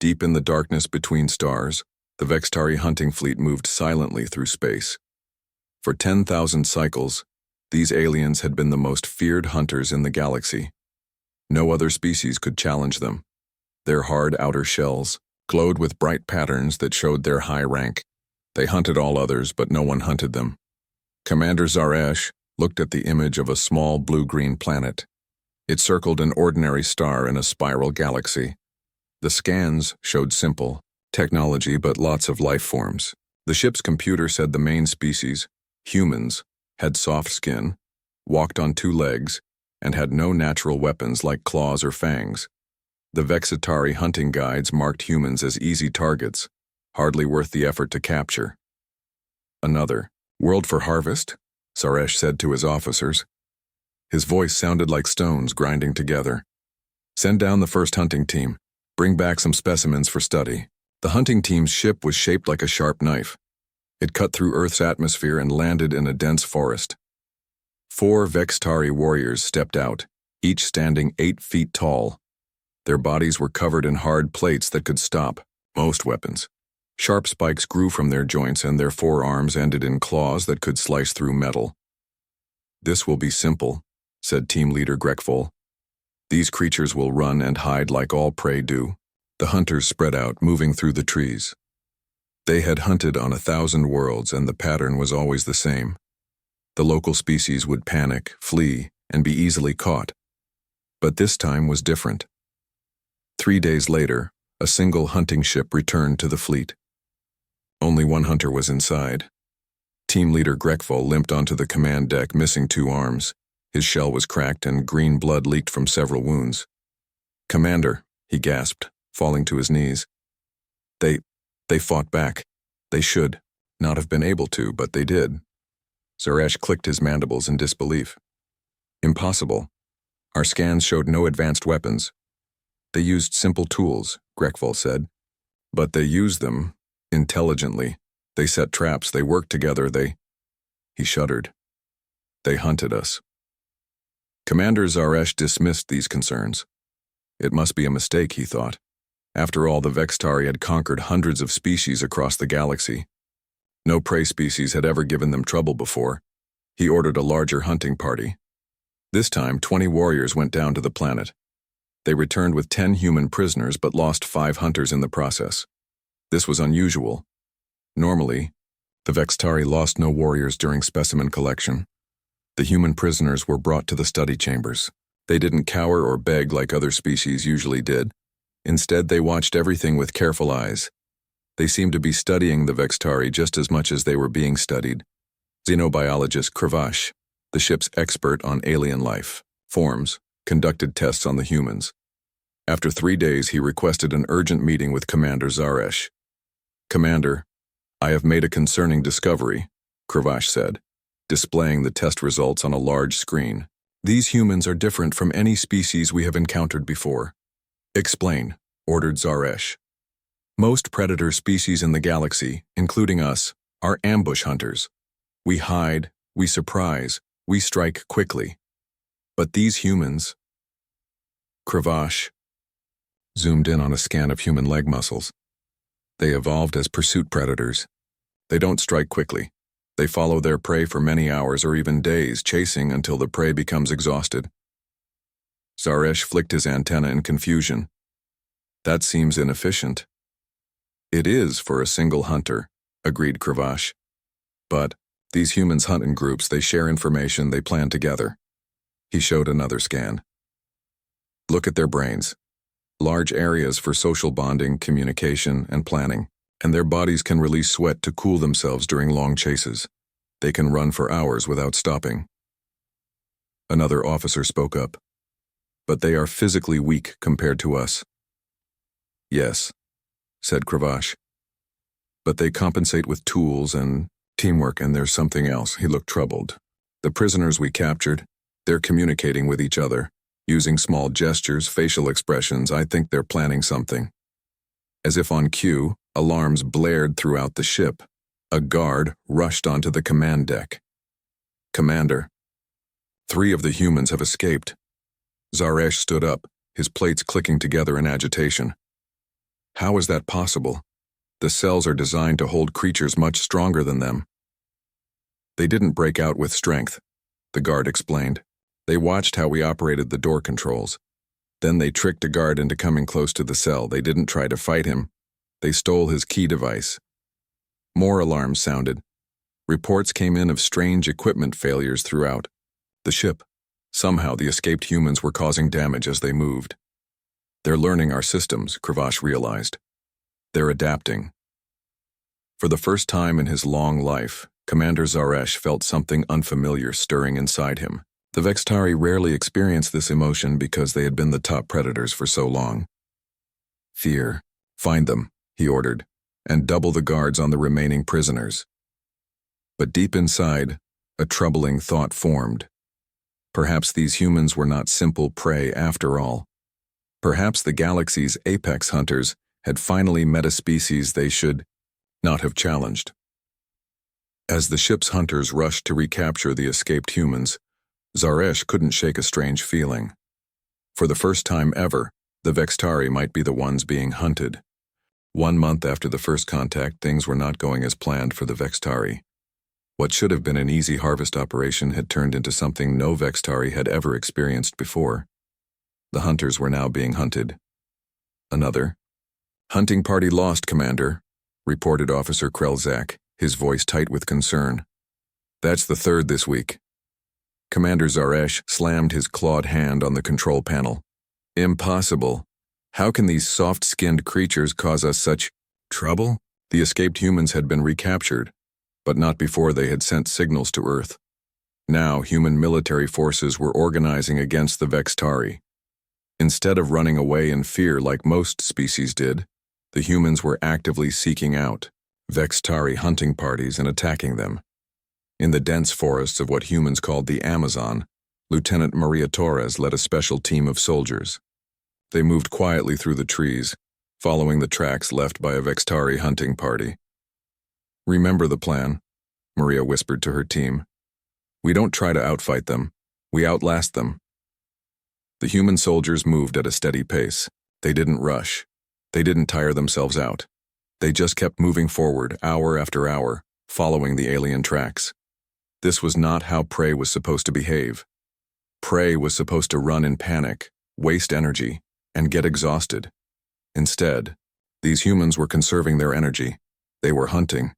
Deep in the darkness between stars, the Vexari hunting fleet moved silently through space. For 10,000 cycles, these aliens had been the most feared hunters in the galaxy. No other species could challenge them. Their hard outer shells glowed with bright patterns that showed their high rank. They hunted all others, but no one hunted them. Commander Zaresh looked at the image of a small blue-green planet. It circled an ordinary star in a spiral galaxy. The scans showed simple technology but lots of life forms. The ship's computer said the main species, humans, had soft skin, walked on 2 legs, and had no natural weapons like claws or fangs. The Vexari hunting guides marked humans as easy targets, hardly worth the effort to capture. Another world for harvest, Zaresh said to his officers. His voice sounded like stones grinding together. Send down the first hunting team. Bring back some specimens for study. The hunting team's ship was shaped like a sharp knife. It cut through Earth's atmosphere and landed in a dense forest. 4 Vexari warriors stepped out, each standing 8 feet tall. Their bodies were covered in hard plates that could stop most weapons. Sharp spikes grew from their joints and their forearms ended in claws that could slice through metal. This will be simple, said team leader Grekfol. These creatures will run and hide like all prey do. The hunters spread out, moving through the trees. They had hunted on 1,000 worlds and the pattern was always the same. The local species would panic, flee, and be easily caught. But this time was different. 3 days later, a single hunting ship returned to the fleet. Only 1 hunter was inside. Team leader Grekfol limped onto the command deck, missing 2 arms. His shell was cracked and green blood leaked from several wounds. "Commander," he gasped, falling to his knees. They fought back. They should not have been able to, but they did." Zaresh clicked his mandibles in disbelief. "Impossible. Our scans showed no advanced weapons. They used simple tools," Grekfol said. "But they used them intelligently. They set traps, they worked together, He shuddered. "They hunted us." Commander Zaresh dismissed these concerns. It must be a mistake, he thought. After all, the Vexari had conquered hundreds of species across the galaxy. No prey species had ever given them trouble before. He ordered a larger hunting party. This time, 20 warriors went down to the planet. They returned with 10 human prisoners but lost 5 hunters in the process. This was unusual. Normally, the Vexari lost no warriors during specimen collection. The human prisoners were brought to the study chambers. They didn't cower or beg like other species usually did. Instead, they watched everything with careful eyes. They seemed to be studying the Vexari just as much as they were being studied. Xenobiologist Kravash, the ship's expert on alien life forms, conducted tests on the humans. After 3 days, he requested an urgent meeting with Commander Zaresh. "Commander, I have made a concerning discovery," Kravash said, displaying the test results on a large screen. "These humans are different from any species we have encountered before." "Explain," ordered Zaresh. "Most predator species in the galaxy, including us, are ambush hunters. We hide, we surprise, we strike quickly. But these humans..." Kravash zoomed in on a scan of human leg muscles. "They evolved as pursuit predators. They don't strike quickly. They follow their prey for many hours or even days, chasing until the prey becomes exhausted." Zaresh flicked his antenna in confusion. "That seems inefficient." "It is for a single hunter," agreed Kravash. "But these humans hunt in groups, they share information, they plan together." He showed another scan. "Look at their brains. Large areas for social bonding, communication, and planning. And their bodies can release sweat to cool themselves during long chases. They can run for hours without stopping." Another officer spoke up. "But they are physically weak compared to us." "Yes," said Kravash. "But they compensate with tools and teamwork, and there's something else." He looked troubled. "The prisoners we captured, they're communicating with each other, using small gestures, facial expressions. I think they're planning something." As if on cue, alarms blared throughout the ship. A guard rushed onto the command deck. "Commander, 3 of the humans have escaped." Zaresh stood up, his plates clicking together in agitation. How is that possible? The cells are designed to hold creatures much stronger than them. They didn't break out with strength, the guard explained. They watched how we operated the door controls. Then they tricked a guard into coming close to the cell. They didn't try to fight him. They stole his key device. More alarms sounded. Reports came in of strange equipment failures throughout the ship. Somehow the escaped humans were causing damage as they moved. They're learning our systems, Kravash realized. They're adapting. For the first time in his long life, Commander Zaresh felt something unfamiliar stirring inside him. The Vexari rarely experienced this emotion because they had been the top predators for so long. Fear. Find them, he ordered, and double the guards on the remaining prisoners. But deep inside, a troubling thought formed. Perhaps these humans were not simple prey after all. Perhaps the galaxy's apex hunters had finally met a species they should not have challenged. As the ship's hunters rushed to recapture the escaped humans, Zaresh couldn't shake a strange feeling. For the first time ever, the Vexari might be the ones being hunted. 1 month after the first contact, things were not going as planned for the Vexari. What should have been an easy harvest operation had turned into something no Vexari had ever experienced before. The hunters were now being hunted. Another hunting party lost, Commander, reported Officer Krelzak, his voice tight with concern. That's the third this week. Commander Zaresh slammed his clawed hand on the control panel. Impossible. How can these soft-skinned creatures cause us such trouble? The escaped humans had been recaptured, but not before they had sent signals to Earth. Now human military forces were organizing against the Vexari. Instead of running away in fear like most species did, the humans were actively seeking out Vexari hunting parties and attacking them. In the dense forests of what humans called the Amazon, Lieutenant Maria Torres led a special team of soldiers. They moved quietly through the trees, following the tracks left by a Vexari hunting party. Remember the plan, Maria whispered to her team. We don't try to outfight them, we outlast them. The human soldiers moved at a steady pace. They didn't rush. They didn't tire themselves out. They just kept moving forward, hour after hour, following the alien tracks. This was not how prey was supposed to behave. Prey was supposed to run in panic, waste energy, and get exhausted. Instead, these humans were conserving their energy. They were hunting.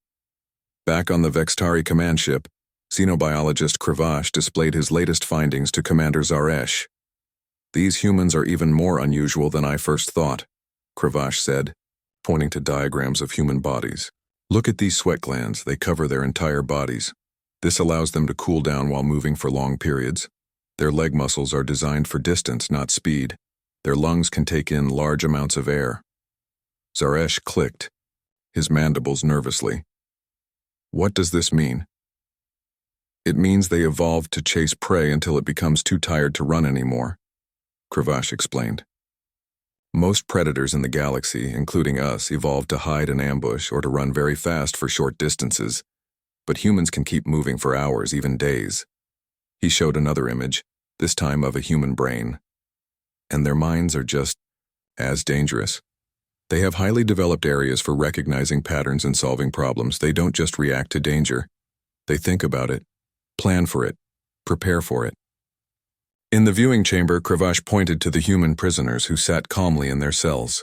Back on the Vexari command ship, xenobiologist Kravash displayed his latest findings to Commander Zaresh. These humans are even more unusual than I first thought, Kravash said, pointing to diagrams of human bodies. Look at these sweat glands, they cover their entire bodies. This allows them to cool down while moving for long periods. Their leg muscles are designed for distance, not speed. Their lungs can take in large amounts of air. Zaresh clicked, his mandibles nervously. What does this mean? It means they evolved to chase prey until it becomes too tired to run anymore, Kravash explained. Most predators in the galaxy, including us, evolved to hide and ambush or to run very fast for short distances. But humans can keep moving for hours, even days. He showed another image, this time of a human brain. And their minds are just as dangerous. They have highly developed areas for recognizing patterns and solving problems. They don't just react to danger. They think about it, plan for it, prepare for it. In the viewing chamber, Kravash pointed to the human prisoners who sat calmly in their cells.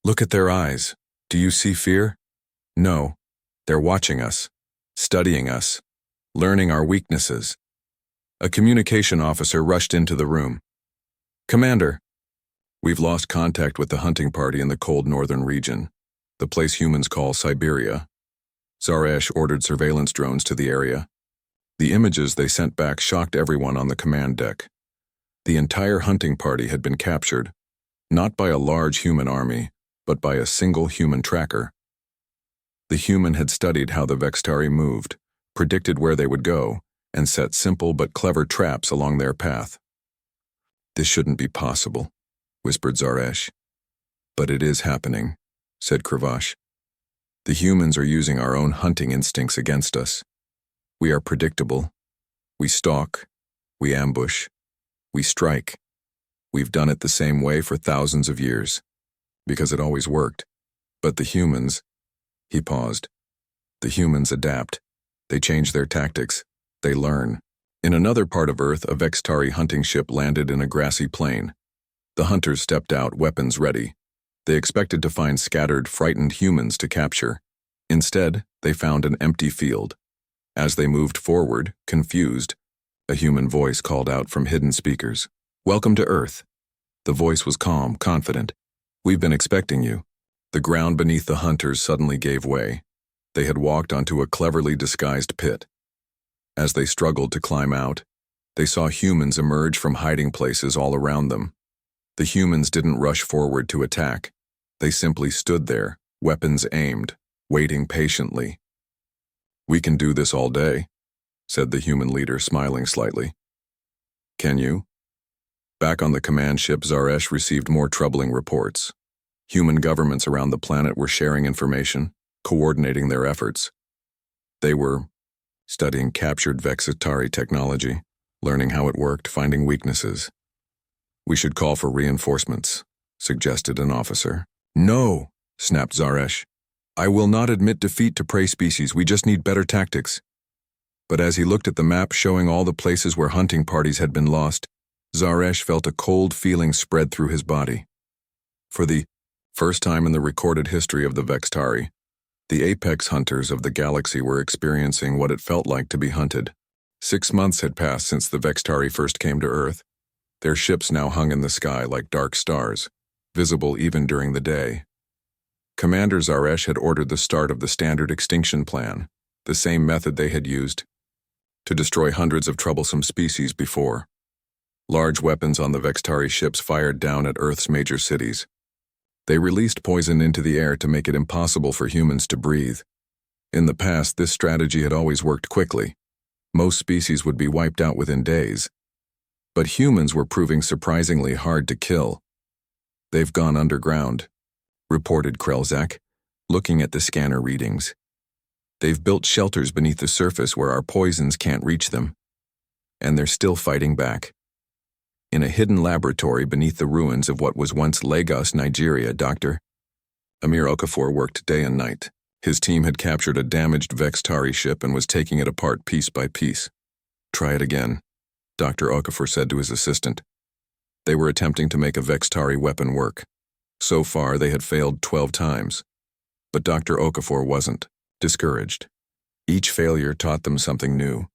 Look at their eyes. Do you see fear? No. They're watching us, studying us, learning our weaknesses. A communication officer rushed into the room. Commander, we've lost contact with the hunting party in the cold northern region, the place humans call Siberia. Zaresh ordered surveillance drones to the area. The images they sent back shocked everyone on the command deck. The entire hunting party had been captured, not by a large human army, but by a single human tracker. The human had studied how the Vexari moved, predicted where they would go, and set simple but clever traps along their path. This shouldn't be possible, whispered Zaresh. But it is happening, said Kravash. The humans are using our own hunting instincts against us. We are predictable. We stalk. We ambush. We strike. We've done it the same way for thousands of years, because it always worked. But the humans, he paused. The humans adapt. They change their tactics. They learn. In another part of Earth, a Vexari hunting ship landed in a grassy plain. The hunters stepped out, weapons ready. They expected to find scattered, frightened humans to capture. Instead, they found an empty field. As they moved forward, confused, a human voice called out from hidden speakers. "Welcome to Earth." The voice was calm, confident. "We've been expecting you." The ground beneath the hunters suddenly gave way. They had walked onto a cleverly disguised pit. As they struggled to climb out, they saw humans emerge from hiding places all around them. The humans didn't rush forward to attack. They simply stood there, weapons aimed, waiting patiently. "We can do this all day," said the human leader, smiling slightly. "Can you?" Back on the command ship, Zaresh received more troubling reports. Human governments around the planet were sharing information, coordinating their efforts. They were studying captured Vexari technology, learning how it worked, finding weaknesses. "We should call for reinforcements," suggested an officer. "No," snapped Zaresh. "I will not admit defeat to prey species. We just need better tactics." But as he looked at the map showing all the places where hunting parties had been lost, Zaresh felt a cold feeling spread through his body. For the first time in the recorded history of the Vexari, the apex hunters of the galaxy were experiencing what it felt like to be hunted. 6 months had passed since the Vexari first came to Earth. Their ships now hung in the sky like dark stars, visible even during the day. Commander Zaresh had ordered the start of the standard extinction plan, the same method they had used to destroy hundreds of troublesome species before. Large weapons on the Vexari ships fired down at Earth's major cities. They released poison into the air to make it impossible for humans to breathe. In the past, this strategy had always worked quickly. Most species would be wiped out within days. But humans were proving surprisingly hard to kill. "They've gone underground," reported Krelzak, looking at the scanner readings. "They've built shelters beneath the surface where our poisons can't reach them. And they're still fighting back. In a hidden laboratory beneath the ruins of what was once Lagos, Nigeria, Dr. Amir Okafor worked day and night. His team had captured a damaged Vexari ship and was taking it apart piece by piece. "Try it again," Dr. Okafor said to his assistant. They were attempting to make a Vexari weapon work. So far, they had failed 12 times. But Dr. Okafor wasn't discouraged. Each failure taught them something new.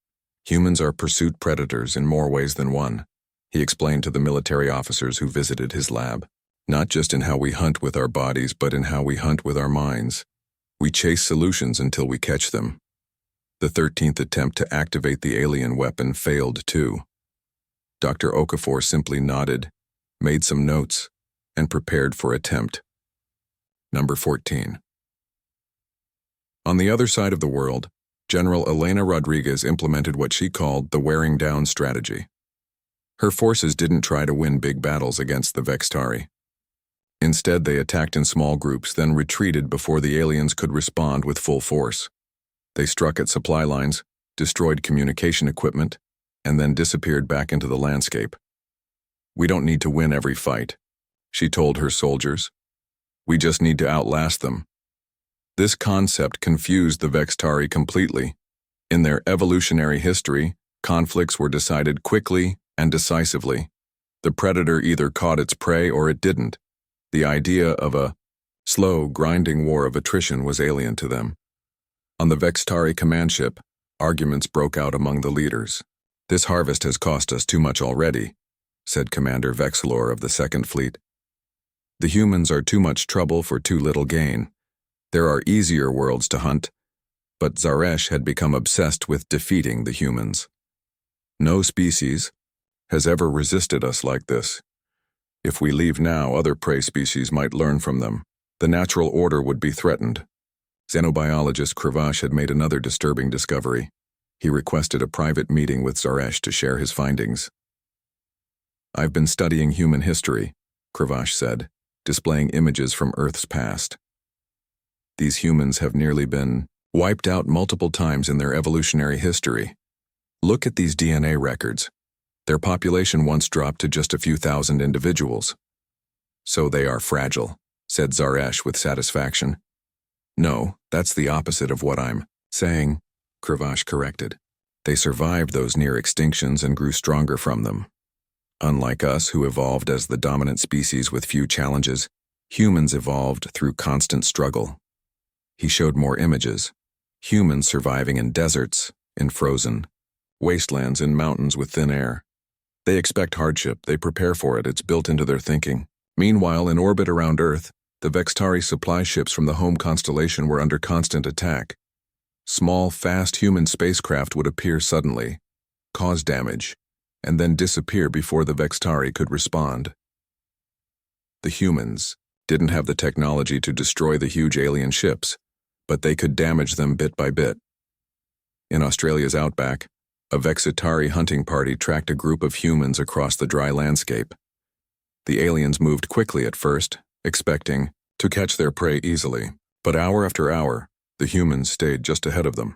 Humans are pursuit predators in more ways than one, he explained to the military officers who visited his lab. "Not just in how we hunt with our bodies, but in how we hunt with our minds. We chase solutions until we catch them." The 13th attempt to activate the alien weapon failed too. Dr. Okafor simply nodded, made some notes, and prepared for attempt. Number 14. On the other side of the world, General Elena Rodriguez implemented what she called the wearing down strategy. Her forces didn't try to win big battles against the Vexari. Instead, they attacked in small groups, then retreated before the aliens could respond with full force. They struck at supply lines, destroyed communication equipment, and then disappeared back into the landscape. "We don't need to win every fight," she told her soldiers. "We just need to outlast them." This concept confused the Vexari completely. In their evolutionary history, conflicts were decided quickly and decisively. The predator either caught its prey or it didn't. The idea of a slow, grinding war of attrition was alien to them. On the Vexari command ship, arguments broke out among the leaders. "This harvest has cost us too much already," said Commander Vexalor of the Second Fleet. "The humans are too much trouble for too little gain. There are easier worlds to hunt," but Zaresh had become obsessed with defeating the humans. "No species has ever resisted us like this. If we leave now, other prey species might learn from them. The natural order would be threatened." Xenobiologist Kravash had made another disturbing discovery. He requested a private meeting with Zaresh to share his findings. "I've been studying human history," Kravash said, displaying images from Earth's past. "These humans have nearly been wiped out multiple times in their evolutionary history. Look at these DNA records. Their population once dropped to just a few thousand individuals. So they are fragile," said Zaresh with satisfaction. No, that's the opposite of what I'm saying, Kravash corrected. They survived those near extinctions and grew stronger from them. Unlike us, who evolved as the dominant species with few challenges, humans evolved through constant struggle. He showed more images. Humans surviving in deserts, in frozen wastelands, in mountains with thin air. They expect hardship, they prepare for it, it's built into their thinking. Meanwhile, in orbit around Earth, the Vexari supply ships from the home constellation were under constant attack. Small, fast human spacecraft would appear suddenly, cause damage, and then disappear before the Vexari could respond. The humans didn't have the technology to destroy the huge alien ships, but they could damage them bit by bit. In Australia's outback, a Vexitari hunting party tracked a group of humans across the dry landscape. The aliens moved quickly at first, expecting to catch their prey easily, but hour after hour, the humans stayed just ahead of them.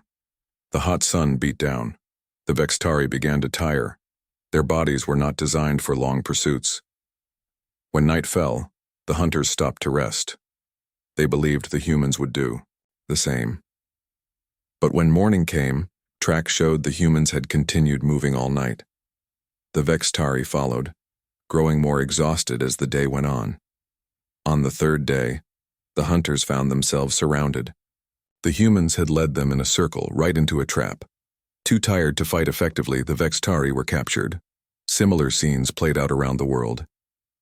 The hot sun beat down. The Vexitari began to tire. Their bodies were not designed for long pursuits. When night fell, the hunters stopped to rest. They believed the humans would do the same. But when morning came, tracks showed the humans had continued moving all night. The Vexitari followed, growing more exhausted as the day went on. On the third day, the hunters found themselves surrounded. The humans had led them in a circle right into a trap. Too tired to fight effectively, the Vexitari were captured. Similar scenes played out around the world.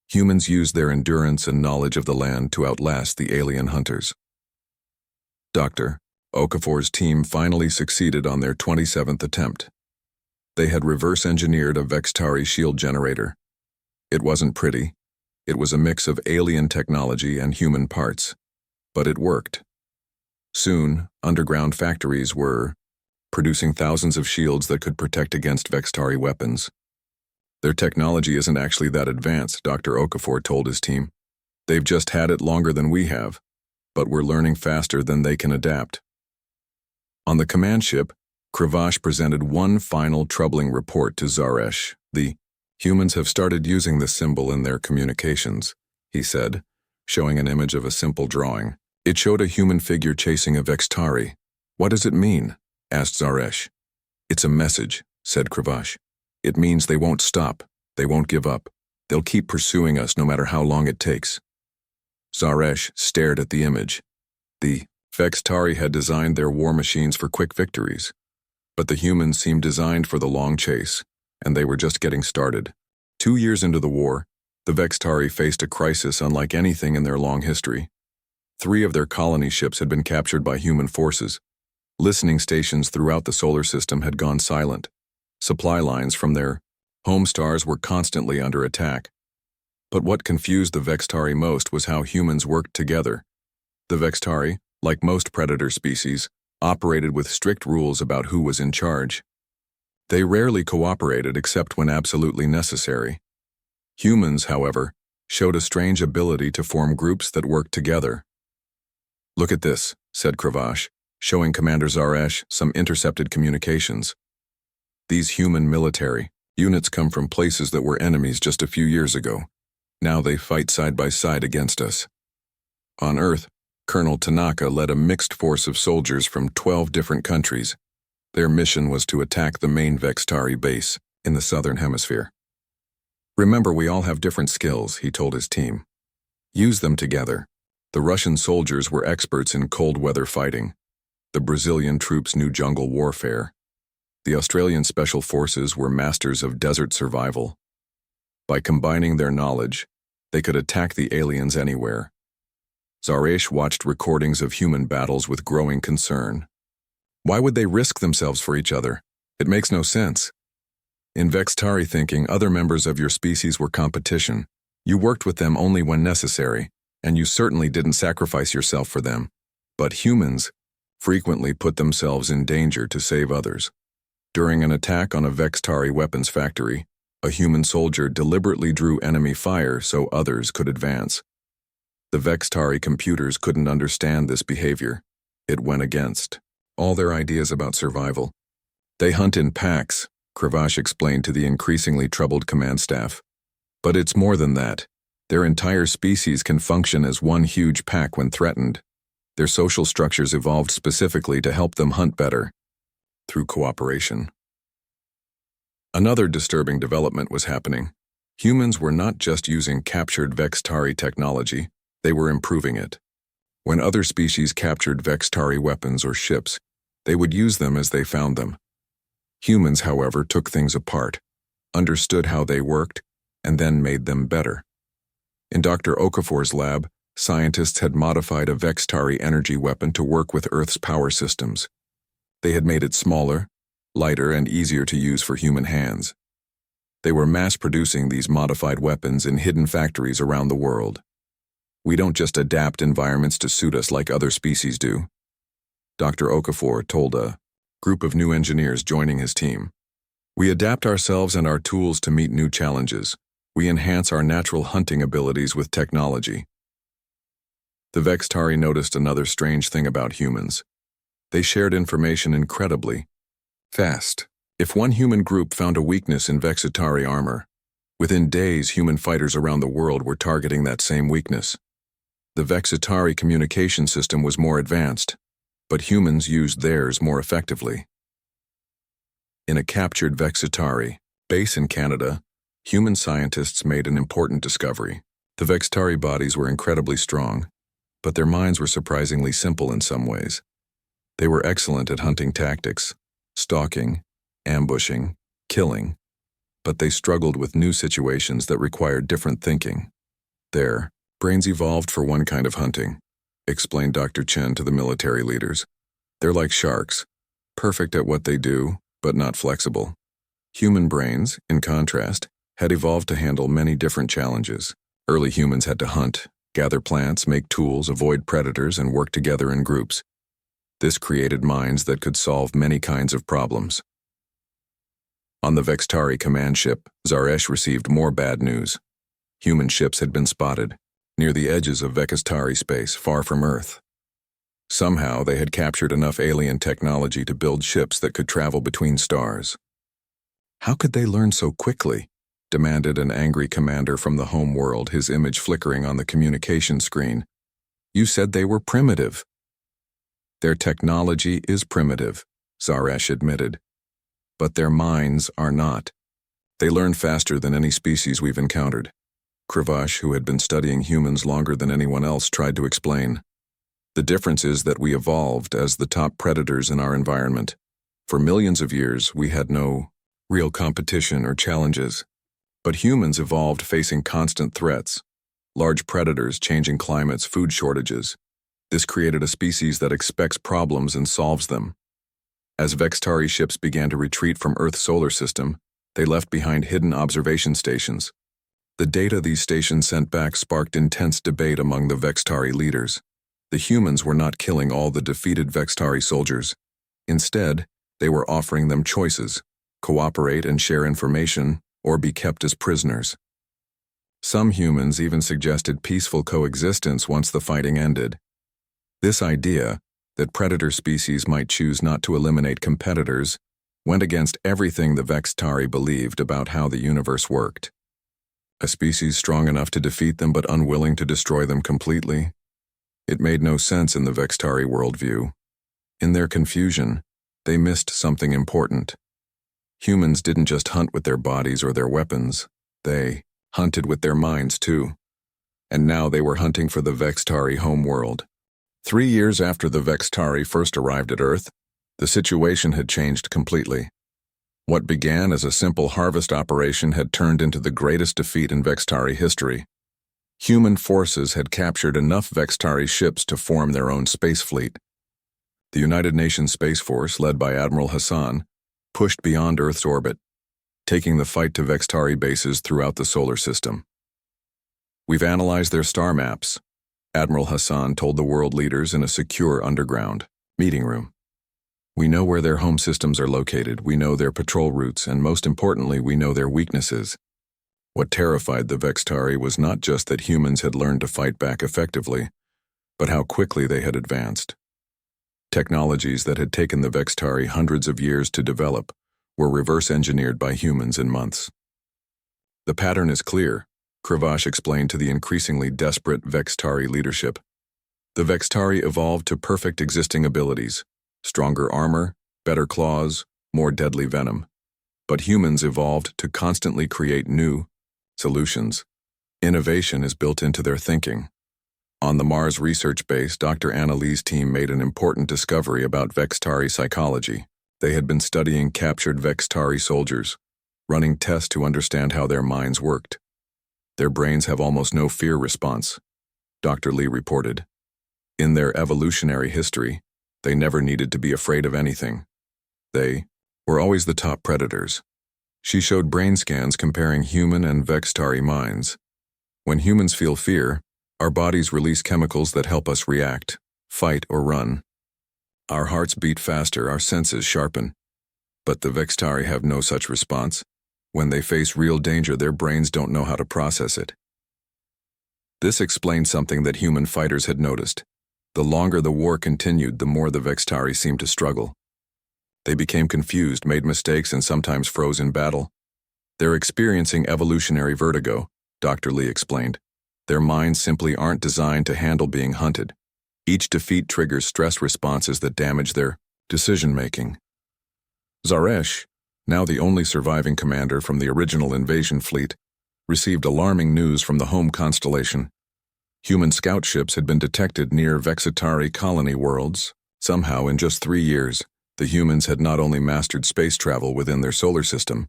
Humans used their endurance and knowledge of the land to outlast the alien hunters. Dr. Okafor's team finally succeeded on their 27th attempt. They had reverse-engineered a Vexitari shield generator. It wasn't pretty. It was a mix of alien technology and human parts. But it worked. Soon, underground factories were producing thousands of shields that could protect against Vexitari weapons. Their technology isn't actually that advanced, Dr. Okafor told his team. They've just had it longer than we have, but we're learning faster than they can adapt. On the command ship, Kravash presented one final troubling report to Zaresh. The humans have started using this symbol in their communications, he said, showing an image of a simple drawing. It showed a human figure chasing a Vexitari. What does it mean? Asked Zaresh. It's a message, said Kravash. It means they won't stop, they won't give up. They'll keep pursuing us no matter how long it takes. Zaresh stared at the image. The Vexitari had designed their war machines for quick victories, but the humans seemed designed for the long chase, and they were just getting started. 2 years into the war, the Vexitari faced a crisis unlike anything in their long history. 3 of their colony ships had been captured by human forces. Listening stations throughout the solar system had gone silent. Supply lines from their home stars were constantly under attack. But what confused the Vexitari most was how humans worked together. The Vexitari, like most predator species, operated with strict rules about who was in charge. They rarely cooperated except when absolutely necessary. Humans, however, showed a strange ability to form groups that worked together. Look at this, said Kravash, showing Commander Zaresh some intercepted communications. These human military units come from places that were enemies just a few years ago. Now they fight side by side against us. On Earth, Colonel Tanaka led a mixed force of soldiers from 12 different countries. Their mission was to attack the main Vexitari base in the southern hemisphere. Remember, we all have different skills, he told his team. Use them together. The Russian soldiers were experts in cold weather fighting. The Brazilian troops knew jungle warfare. The Australian Special Forces were masters of desert survival. By combining their knowledge, they could attack the aliens anywhere. Zaresh watched recordings of human battles with growing concern. Why would they risk themselves for each other? It makes no sense. In Vexitari thinking, other members of your species were competition. You worked with them only when necessary, and you certainly didn't sacrifice yourself for them. But humans frequently put themselves in danger to save others. During an attack on a Vexitari weapons factory, a human soldier deliberately drew enemy fire so others could advance. The Vexitari computers couldn't understand this behavior. It went against all their ideas about survival. They hunt in packs, Kravash explained to the increasingly troubled command staff. But it's more than that. Their entire species can function as one huge pack when threatened. Their social structures evolved specifically to help them hunt better, through cooperation. Another disturbing development was happening. Humans were not just using captured Vexari technology, they were improving it. When other species captured Vexari weapons or ships, they would use them as they found them. Humans, however, took things apart, understood how they worked, and then made them better. In Dr. Okafor's lab, scientists had modified a Vexari energy weapon to work with Earth's power systems. They had made it smaller, lighter, and easier to use for human hands. They were mass-producing these modified weapons in hidden factories around the world. We don't just adapt environments to suit us like other species do. Dr. Okafor told a group of new engineers joining his team. We adapt ourselves and our tools to meet new challenges. We enhance our natural hunting abilities with technology. The Vexari noticed another strange thing about humans. They shared information incredibly fast. If one human group found a weakness in Vexari armor, within days human fighters around the world were targeting that same weakness. The Vexari communication system was more advanced, but humans used theirs more effectively. In a captured Vexari base in Canada, human scientists made an important discovery. The Vexari bodies were incredibly strong, but their minds were surprisingly simple in some ways. They were excellent at hunting tactics, stalking, ambushing, killing, but they struggled with new situations that required different thinking. Their brains evolved for one kind of hunting, explained Dr. Chen to the military leaders. They're like sharks, perfect at what they do, but not flexible. Human brains, in contrast, had evolved to handle many different challenges. Early humans had to hunt, gather plants, make tools, avoid predators, and work together in groups. This created minds that could solve many kinds of problems. On the Vexari command ship, Zaresh received more bad news. Human ships had been spotted, near the edges of Vexari space, far from Earth. Somehow, they had captured enough alien technology to build ships that could travel between stars. How could they learn so quickly? Demanded an angry commander from the home world, his image flickering on the communication screen. You said they were primitive. Their technology is primitive, Zaresh admitted. But their minds are not. They learn faster than any species we've encountered. Kravash, who had been studying humans longer than anyone else, tried to explain. The difference is that we evolved as the top predators in our environment. For millions of years, we had no real competition or challenges. But humans evolved facing constant threats, large predators, changing climates, food shortages. This created a species that expects problems and solves them. As Vexari ships began to retreat from Earth's solar system, they left behind hidden observation stations. The data these stations sent back sparked intense debate among the Vexari leaders. The humans were not killing all the defeated Vexari soldiers. Instead, they were offering them choices: cooperate and share information, or be kept as prisoners. Some humans even suggested peaceful coexistence once the fighting ended. This idea, that predator species might choose not to eliminate competitors, went against everything the Vexari believed about how the universe worked. A species strong enough to defeat them but unwilling to destroy them completely? It made no sense in the Vexari worldview. In their confusion, they missed something important. Humans didn't just hunt with their bodies or their weapons, they hunted with their minds too. And now they were hunting for the Vexari homeworld. 3 years after the Vexari first arrived at Earth, the situation had changed completely. What began as a simple harvest operation had turned into the greatest defeat in Vexari history. Human forces had captured enough Vexari ships to form their own space fleet. The United Nations Space Force, led by Admiral Hassan, pushed beyond Earth's orbit, taking the fight to Vexari bases throughout the solar system. We've analyzed their star maps, Admiral Hassan told the world leaders in a secure underground meeting room. We know where their home systems are located, we know their patrol routes, and most importantly, we know their weaknesses. What terrified the Vexari was not just that humans had learned to fight back effectively, but how quickly they had advanced. Technologies that had taken the Vexari hundreds of years to develop were reverse-engineered by humans in months. The pattern is clear, Kravash explained to the increasingly desperate Vexari leadership. The Vexari evolved to perfect existing abilities: stronger armor, better claws, more deadly venom. But humans evolved to constantly create new solutions. Innovation is built into their thinking. On the Mars research base, Dr. Anna Lee's team made an important discovery about Vexari psychology. They had been studying captured Vexari soldiers, running tests to understand how their minds worked. Their brains have almost no fear response, Dr. Lee reported. In their evolutionary history, they never needed to be afraid of anything. They were always the top predators. She showed brain scans comparing human and Vexari minds. When humans feel fear, our bodies release chemicals that help us react, fight, or run. Our hearts beat faster, our senses sharpen. But the Vexari have no such response. When they face real danger, their brains don't know how to process it. This explained something that human fighters had noticed. The longer the war continued, the more the Vexari seemed to struggle. They became confused, made mistakes, and sometimes froze in battle. They're experiencing evolutionary vertigo, Dr. Lee explained. Their minds simply aren't designed to handle being hunted. Each defeat triggers stress responses that damage their decision-making. Zaresh, now the only surviving commander from the original invasion fleet, received alarming news from the home constellation. Human scout ships had been detected near Vexari colony worlds. Somehow, in just 3 years, the humans had not only mastered space travel within their solar system,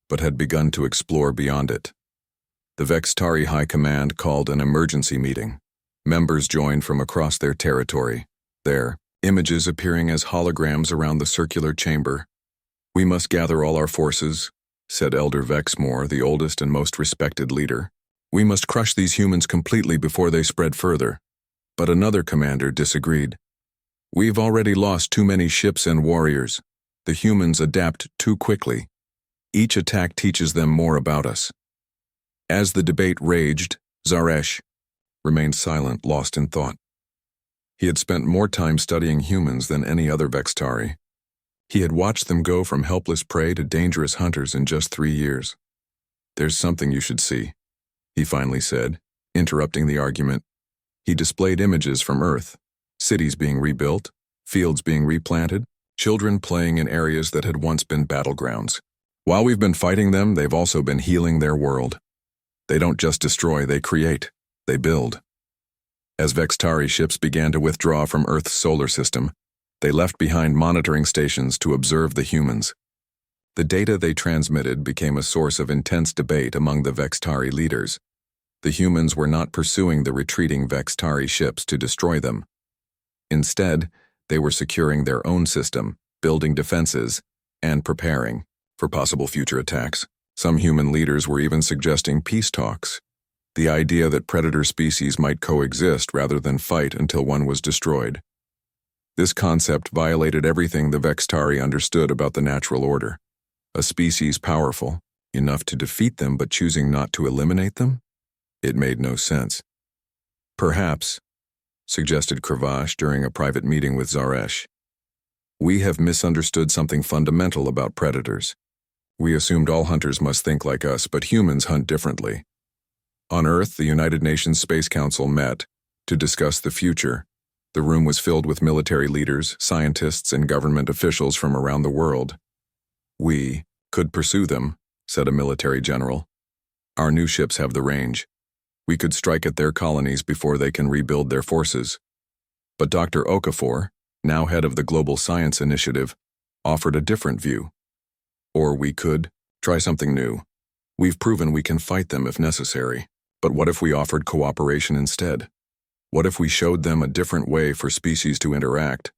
but had begun to explore beyond it. The Vexari High Command called an emergency meeting. Members joined from across their territory, their images appearing as holograms around the circular chamber. "We must gather all our forces," said Elder Vexmore, the oldest and most respected leader. "We must crush these humans completely before they spread further." But another commander disagreed. "We've already lost too many ships and warriors. The humans adapt too quickly. Each attack teaches them more about us." As the debate raged, Zaresh remained silent, lost in thought. He had spent more time studying humans than any other Vexari. He had watched them go from helpless prey to dangerous hunters in just 3 years. "There's something you should see," he finally said, interrupting the argument. He displayed images from Earth, cities being rebuilt, fields being replanted, children playing in areas that had once been battlegrounds. "While we've been fighting them, they've also been healing their world. They don't just destroy, they create, they build." As Vexari ships began to withdraw from Earth's solar system, they left behind monitoring stations to observe the humans. The data they transmitted became a source of intense debate among the Vexari leaders. The humans were not pursuing the retreating Vexari ships to destroy them. Instead, they were securing their own system, building defenses, and preparing for possible future attacks. Some human leaders were even suggesting peace talks, the idea that predator species might coexist rather than fight until one was destroyed. This concept violated everything the Vexari understood about the natural order. A species powerful enough to defeat them but choosing not to eliminate them? It made no sense. "Perhaps," suggested Kravash during a private meeting with Zaresh, "we have misunderstood something fundamental about predators. We assumed all hunters must think like us, but humans hunt differently." On Earth, the United Nations Space Council met to discuss the future. The room was filled with military leaders, scientists, and government officials from around the world. "We could pursue them," said a military general. "Our new ships have the range. We could strike at their colonies before they can rebuild their forces." But Dr. Okafor, now head of the Global Science Initiative, offered a different view. "Or we could try something new. We've proven we can fight them if necessary. But what if we offered cooperation instead? What if we showed them a different way for species to interact?"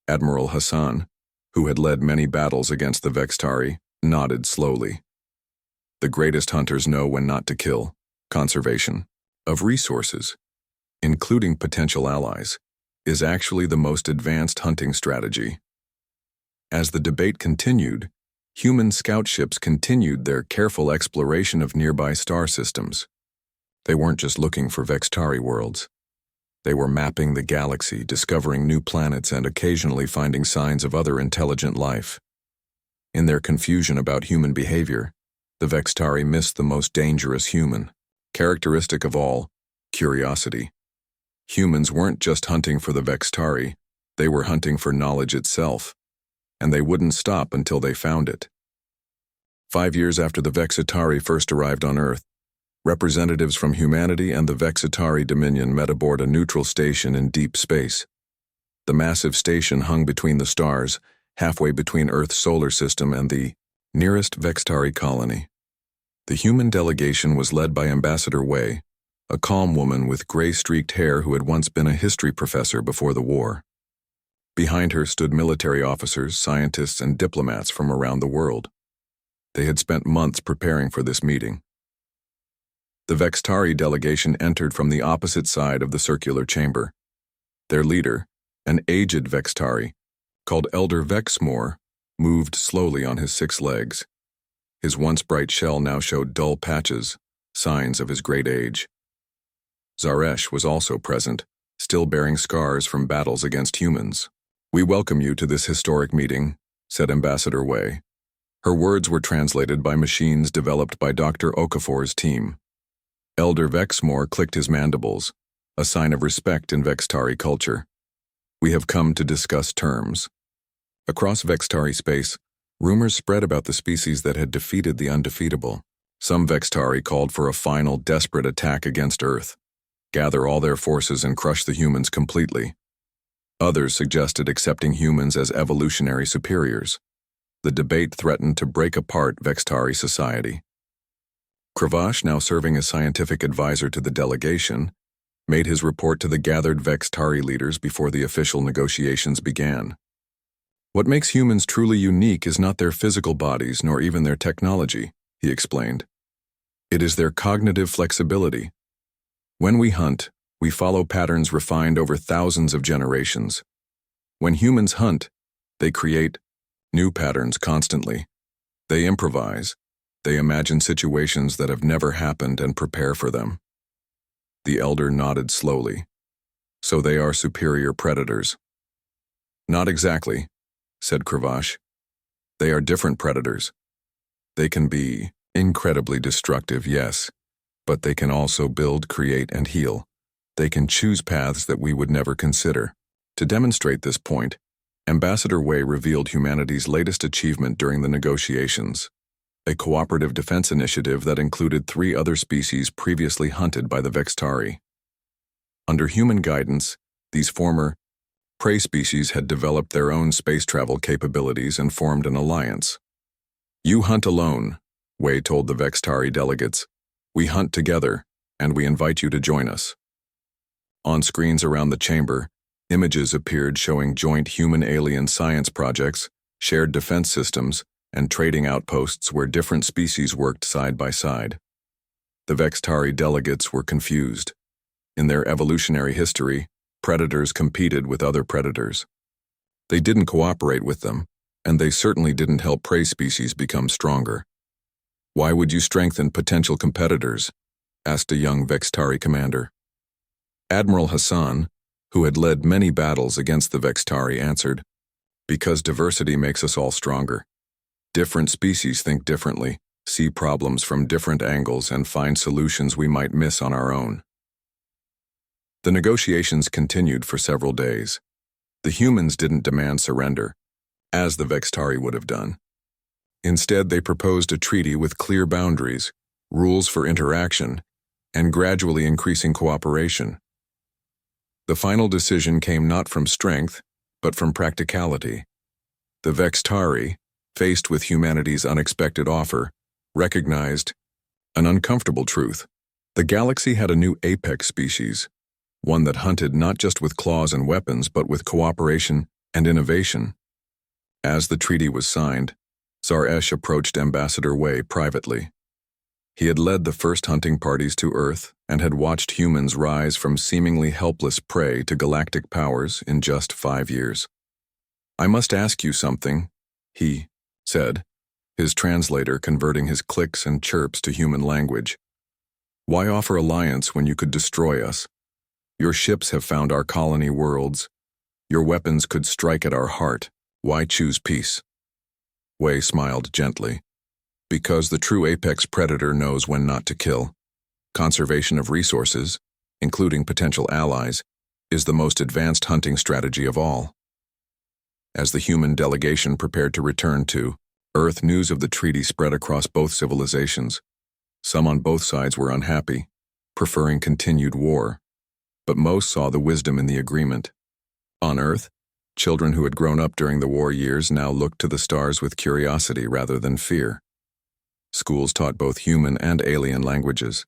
Admiral Hassan, who had led many battles against the Vexari, nodded slowly. "The greatest hunters know when not to kill. Conservation of resources, including potential allies, is actually the most advanced hunting strategy." As the debate continued, human scout ships continued their careful exploration of nearby star systems. They weren't just looking for Vexari worlds. They were mapping the galaxy, discovering new planets, and occasionally finding signs of other intelligent life. In their confusion about human behavior, the Vexari missed the most dangerous human, Characteristic of all, curiosity. Humans weren't just hunting for the Vexari, they were hunting for knowledge itself, and they wouldn't stop until they found it. 5 years after the Vexitari first arrived on Earth, representatives from humanity and the Vexitari Dominion met aboard a neutral station in deep space. The massive station hung between the stars, halfway between Earth's solar system and the nearest Vexitari colony. The human delegation was led by Ambassador Wei, a calm woman with gray-streaked hair who had once been a history professor before the war. Behind her stood military officers, scientists, and diplomats from around the world. They had spent months preparing for this meeting. The Vexitari delegation entered from the opposite side of the circular chamber. Their leader, an aged Vexitari, called Elder Vexmore, moved slowly on his 6 legs. His once bright shell now showed dull patches, signs of his great age. Zaresh was also present, still bearing scars from battles against humans. "We welcome you to this historic meeting," said Ambassador Wei. Her words were translated by machines developed by Dr. Okafor's team. Elder Vexmore clicked his mandibles, a sign of respect in Vexitari culture. "We have come to discuss terms." Across Vexitari space, rumors spread about the species that had defeated the undefeatable. Some Vexitari called for a final, desperate attack against Earth, gather all their forces and crush the humans completely. Others suggested accepting humans as evolutionary superiors. The debate threatened to break apart Vexitari society. Cravache, now serving as scientific advisor to the delegation, made his report to the gathered Vexitari leaders before the official negotiations began. "What makes humans truly unique is not their physical bodies nor even their technology," he explained. "It is their cognitive flexibility. When we hunt, we follow patterns refined over thousands of generations. When humans hunt, they create new patterns constantly. They improvise. They imagine situations that have never happened and prepare for them." The elder nodded slowly. "So they are superior predators." "Not exactly," said Cravache. "They are different predators. They can be incredibly destructive, yes, but they can also build, create, and heal. They can choose paths that we would never consider." To demonstrate this point, Ambassador Wei revealed humanity's latest achievement during the negotiations, a cooperative defense initiative that included 3 other species previously hunted by the Vexitari. Under human guidance, these former prey species had developed their own space travel capabilities and formed an alliance. "You hunt alone," Wei told the Vexitari delegates. "We hunt together, and we invite you to join us." On screens around the chamber, images appeared showing joint human-alien science projects, shared defense systems, and trading outposts where different species worked side by side. The Vexitari delegates were confused. In their evolutionary history, predators competed with other predators. They didn't cooperate with them, and they certainly didn't help prey species become stronger. "Why would you strengthen potential competitors?" asked a young Vexitari commander. Admiral Hassan, who had led many battles against the Vexitari, answered, "Because diversity makes us all stronger. Different species think differently, see problems from different angles, and find solutions we might miss on our own." The negotiations continued for several days. The humans didn't demand surrender, as the Vexitari would have done. Instead, they proposed a treaty with clear boundaries, rules for interaction, and gradually increasing cooperation. The final decision came not from strength, but from practicality. The Vexitari, faced with humanity's unexpected offer, recognized an uncomfortable truth. The galaxy had a new apex species, one that hunted not just with claws and weapons, but with cooperation and innovation. As the treaty was signed, Zaresh approached Ambassador Wei privately. He had led the first hunting parties to Earth and had watched humans rise from seemingly helpless prey to galactic powers in just 5 years. "I must ask you something," he said, his translator converting his clicks and chirps to human language. "Why offer alliance when you could destroy us? Your ships have found our colony worlds. Your weapons could strike at our heart. Why choose peace?" Wei smiled gently. "Because the true apex predator knows when not to kill. Conservation of resources, including potential allies, is the most advanced hunting strategy of all. As the human delegation prepared to return to Earth, news of the treaty spread across both civilizations. Some on both sides were unhappy, preferring continued war, but most saw the wisdom in the agreement. On Earth, children who had grown up during the war years now looked to the stars with curiosity rather than fear. Schools taught both human and alien languages.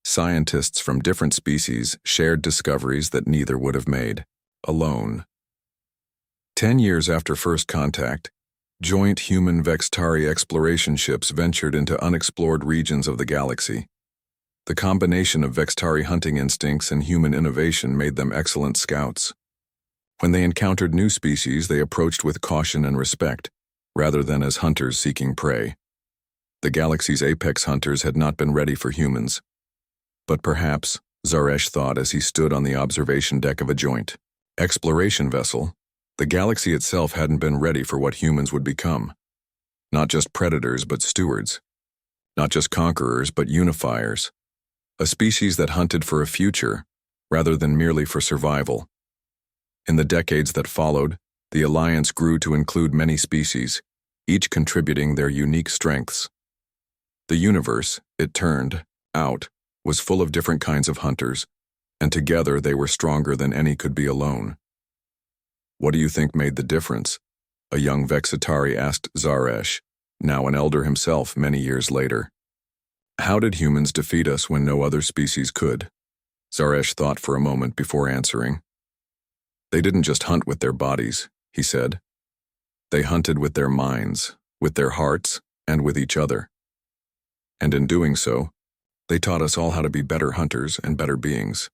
Scientists from different species shared discoveries that neither would have made alone. 10 years after first contact, joint human Vexari exploration ships ventured into unexplored regions of the galaxy. The combination of Vexari hunting instincts and human innovation made them excellent scouts. When they encountered new species, they approached with caution and respect, rather than as hunters seeking prey. The galaxy's apex hunters had not been ready for humans. But perhaps, Zaresh thought as he stood on the observation deck of a joint exploration vessel, the galaxy itself hadn't been ready for what humans would become. Not just predators, but stewards. Not just conquerors, but unifiers. A species that hunted for a future, rather than merely for survival. In the decades that followed, the alliance grew to include many species, each contributing their unique strengths. The universe, it turned out, was full of different kinds of hunters, and together they were stronger than any could be alone. What do you think made the difference? A young Vexatari asked Zaresh, now an elder himself many years later. How did humans defeat us when no other species could? Zaresh thought for a moment before answering. They didn't just hunt with their bodies, he said. They hunted with their minds, with their hearts, and with each other. And in doing so, they taught us all how to be better hunters and better beings.